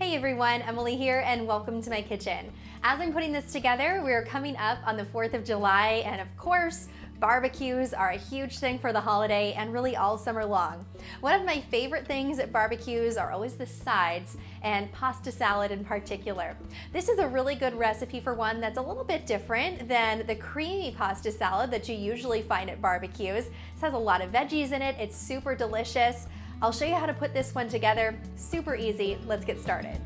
Hey everyone, Emily here and welcome to my kitchen. As I'm putting this together, we are coming up on the 4th of July and of course, barbecues are a huge thing for the holiday and really all summer long. One of my favorite things at barbecues are always the sides and pasta salad in particular. This is a really good recipe for one that's a little bit different than the creamy pasta salad that you usually find at barbecues. This has a lot of veggies in it, it's super delicious. I'll show you how to put this one together. Super easy. Let's get started.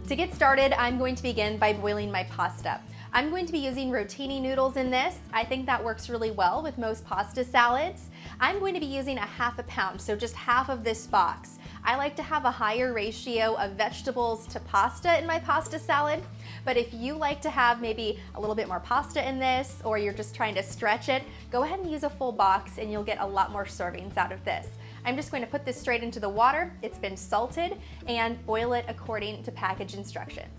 To get started, I'm going to begin by boiling my pasta. I'm going to be using rotini noodles in this. I think that works really well with most pasta salads. I'm going to be using a half a pound, so just half of this box. I like to have a higher ratio of vegetables to pasta in my pasta salad, but if you like to have maybe a little bit more pasta in this, or you're just trying to stretch it, go ahead and use a full box and you'll get a lot more servings out of this. I'm just going to put this straight into the water. It's been salted, and boil it according to package instructions.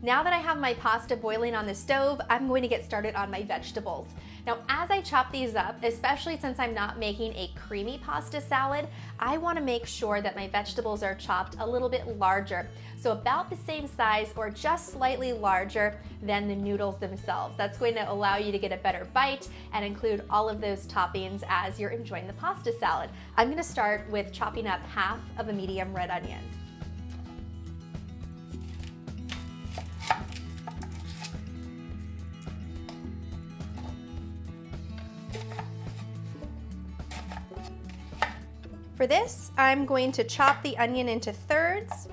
Now that I have my pasta boiling on the stove, I'm going to get started on my vegetables. Now, as I chop these up, especially since I'm not making a creamy pasta salad, I want to make sure that my vegetables are chopped a little bit larger. So about the same size or just slightly larger than the noodles themselves. That's going to allow you to get a better bite and include all of those toppings as you're enjoying the pasta salad. I'm going to start with chopping up half of a medium red onion. For this, I'm going to chop the onion into thirds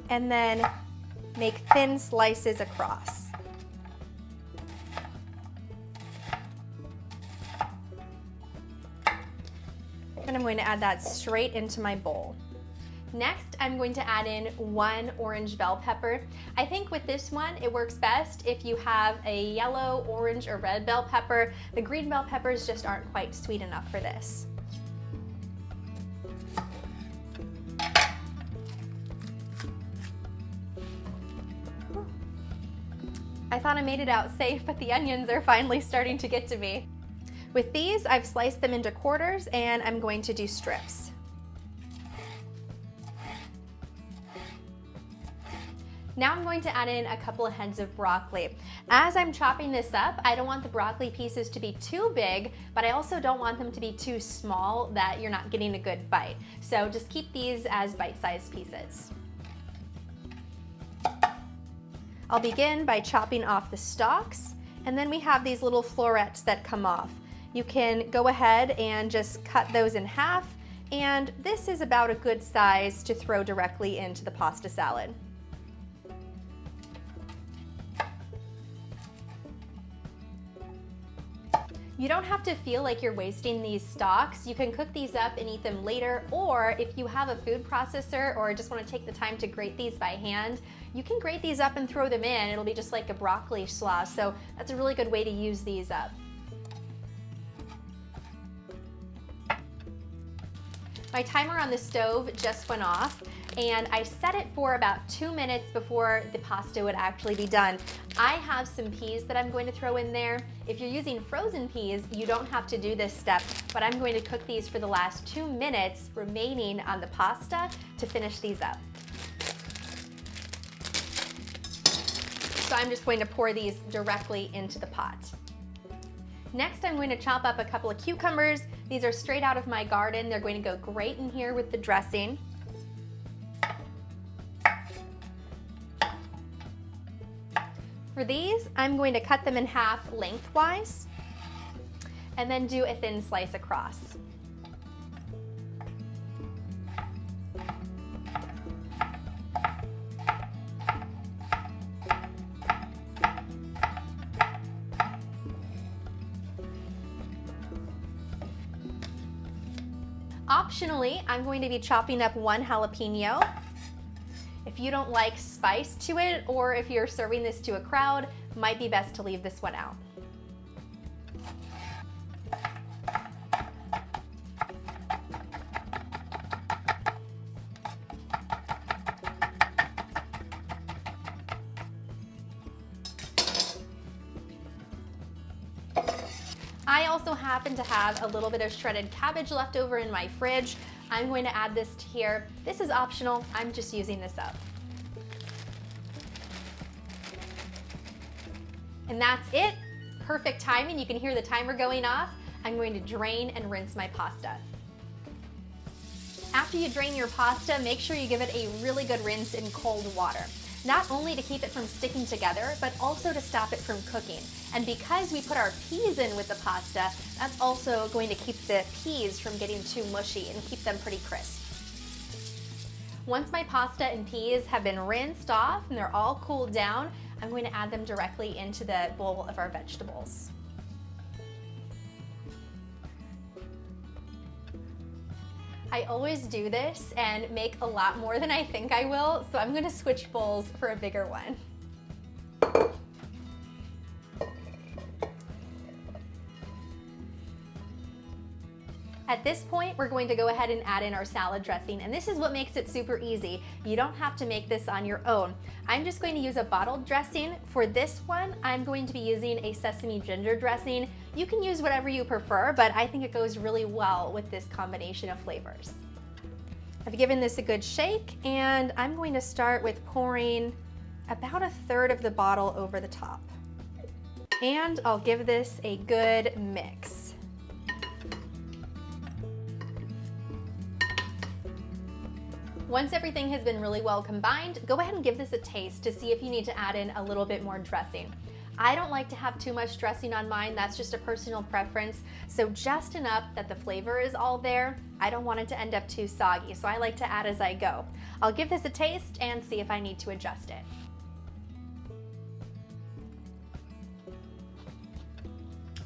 and then make thin slices across. And I'm going to add that straight into my bowl. Next, I'm going to add in 1 orange bell pepper. I think with this one, it works best if you have a yellow, orange, or red bell pepper. The green bell peppers just aren't quite sweet enough for this. I thought I made it out safe, but the onions are finally starting to get to me. With these, I've sliced them into quarters and I'm going to do strips. Now I'm going to add in a couple of heads of broccoli. As I'm chopping this up, I don't want the broccoli pieces to be too big, but I also don't want them to be too small that you're not getting a good bite. So just keep these as bite-sized pieces. I'll begin by chopping off the stalks, and then we have these little florets that come off. You can go ahead and just cut those in half, and this is about a good size to throw directly into the pasta salad. You don't have to feel like you're wasting these stalks. You can cook these up and eat them later, or if you have a food processor or just want to take the time to grate these by hand, you can grate these up and throw them in. It'll be just like a broccoli slaw, so that's a really good way to use these up. My timer on the stove just went off, and I set it for about 2 minutes before the pasta would actually be done. I have some peas that I'm going to throw in there. If you're using frozen peas, you don't have to do this step, but I'm going to cook these for the last 2 minutes remaining on the pasta to finish these up. So I'm just going to pour these directly into the pot. Next, I'm going to chop up a couple of cucumbers. These are straight out of my garden. They're going to go great in here with the dressing. For these, I'm going to cut them in half lengthwise and then do a thin slice across. Optionally, I'm going to be chopping up 1 jalapeno. If you don't like spice to it, or if you're serving this to a crowd, might be best to leave this one out. I also happen to have a little bit of shredded cabbage left over in my fridge. I'm going to add this to here. This is optional, I'm just using this up. And that's it. Perfect timing, you can hear the timer going off. I'm going to drain and rinse my pasta. After you drain your pasta, make sure you give it a really good rinse in cold water. Not only to keep it from sticking together, but also to stop it from cooking. And because we put our peas in with the pasta, that's also going to keep the peas from getting too mushy and keep them pretty crisp. Once my pasta and peas have been rinsed off and they're all cooled down, I'm going to add them directly into the bowl of our vegetables. I always do this and make a lot more than I think I will, so I'm going to switch bowls for a bigger one. At this point, we're going to go ahead and add in our salad dressing, and this is what makes it super easy. You don't have to make this on your own. I'm just going to use a bottled dressing. For this one, I'm going to be using a sesame ginger dressing. You can use whatever you prefer, but I think it goes really well with this combination of flavors. I've given this a good shake, and I'm going to start with pouring about 1/3 of the bottle over the top. And I'll give this a good mix. Once everything has been really well combined, go ahead and give this a taste to see if you need to add in a little bit more dressing. I don't like to have too much dressing on mine, that's just a personal preference, so just enough that the flavor is all there. I don't want it to end up too soggy, so I like to add as I go. I'll give this a taste and see if I need to adjust it.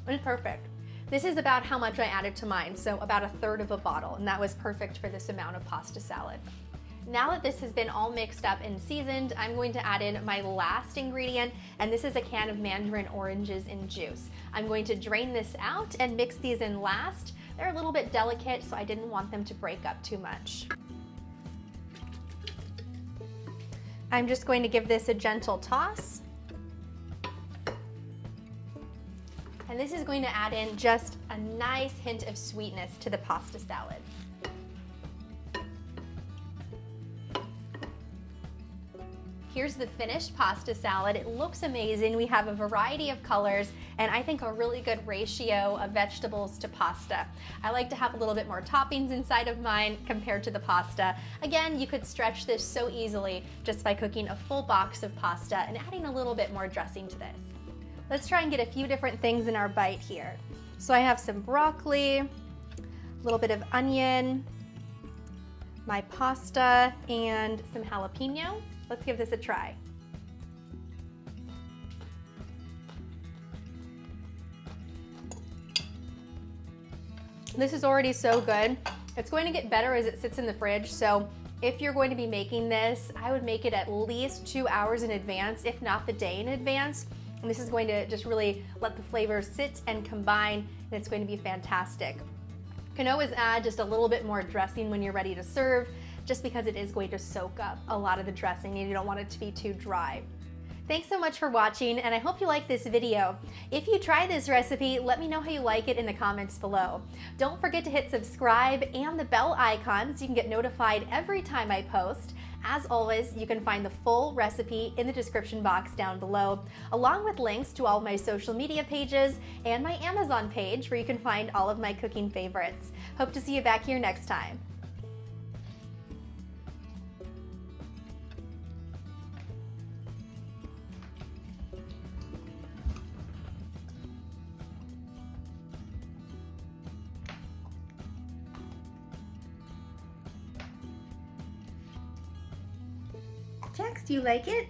It's perfect. This is about how much I added to mine, so about 1/3 of a bottle, and that was perfect for this amount of pasta salad. Now that this has been all mixed up and seasoned, I'm going to add in my last ingredient, and this is a can of Mandarin oranges in juice. I'm going to drain this out and mix these in last. They're a little bit delicate, so I didn't want them to break up too much. I'm just going to give this a gentle toss. And this is going to add in just a nice hint of sweetness to the pasta salad. Here's the finished pasta salad. It looks amazing. We have a variety of colors and I think a really good ratio of vegetables to pasta. I like to have a little bit more toppings inside of mine compared to the pasta. Again, you could stretch this so easily just by cooking a full box of pasta and adding a little bit more dressing to this. Let's try and get a few different things in our bite here. So I have some broccoli, a little bit of onion, my pasta, and some jalapeno. Let's give this a try. This is already so good. It's going to get better as it sits in the fridge, so if you're going to be making this, I would make it at least 2 hours in advance, if not the day in advance. And this is going to just really let the flavors sit and combine, and it's going to be fantastic. You can always add just a little bit more dressing when you're ready to serve, just because it is going to soak up a lot of the dressing and you don't want it to be too dry. Thanks so much for watching, and I hope you like this video. If you try this recipe, let me know how you like it in the comments below. Don't forget to hit subscribe and the bell icon so you can get notified every time I post. As always, you can find the full recipe in the description box down below, along with links to all of my social media pages and my Amazon page where you can find all of my cooking favorites. Hope to see you back here next time. Jax, do you like it?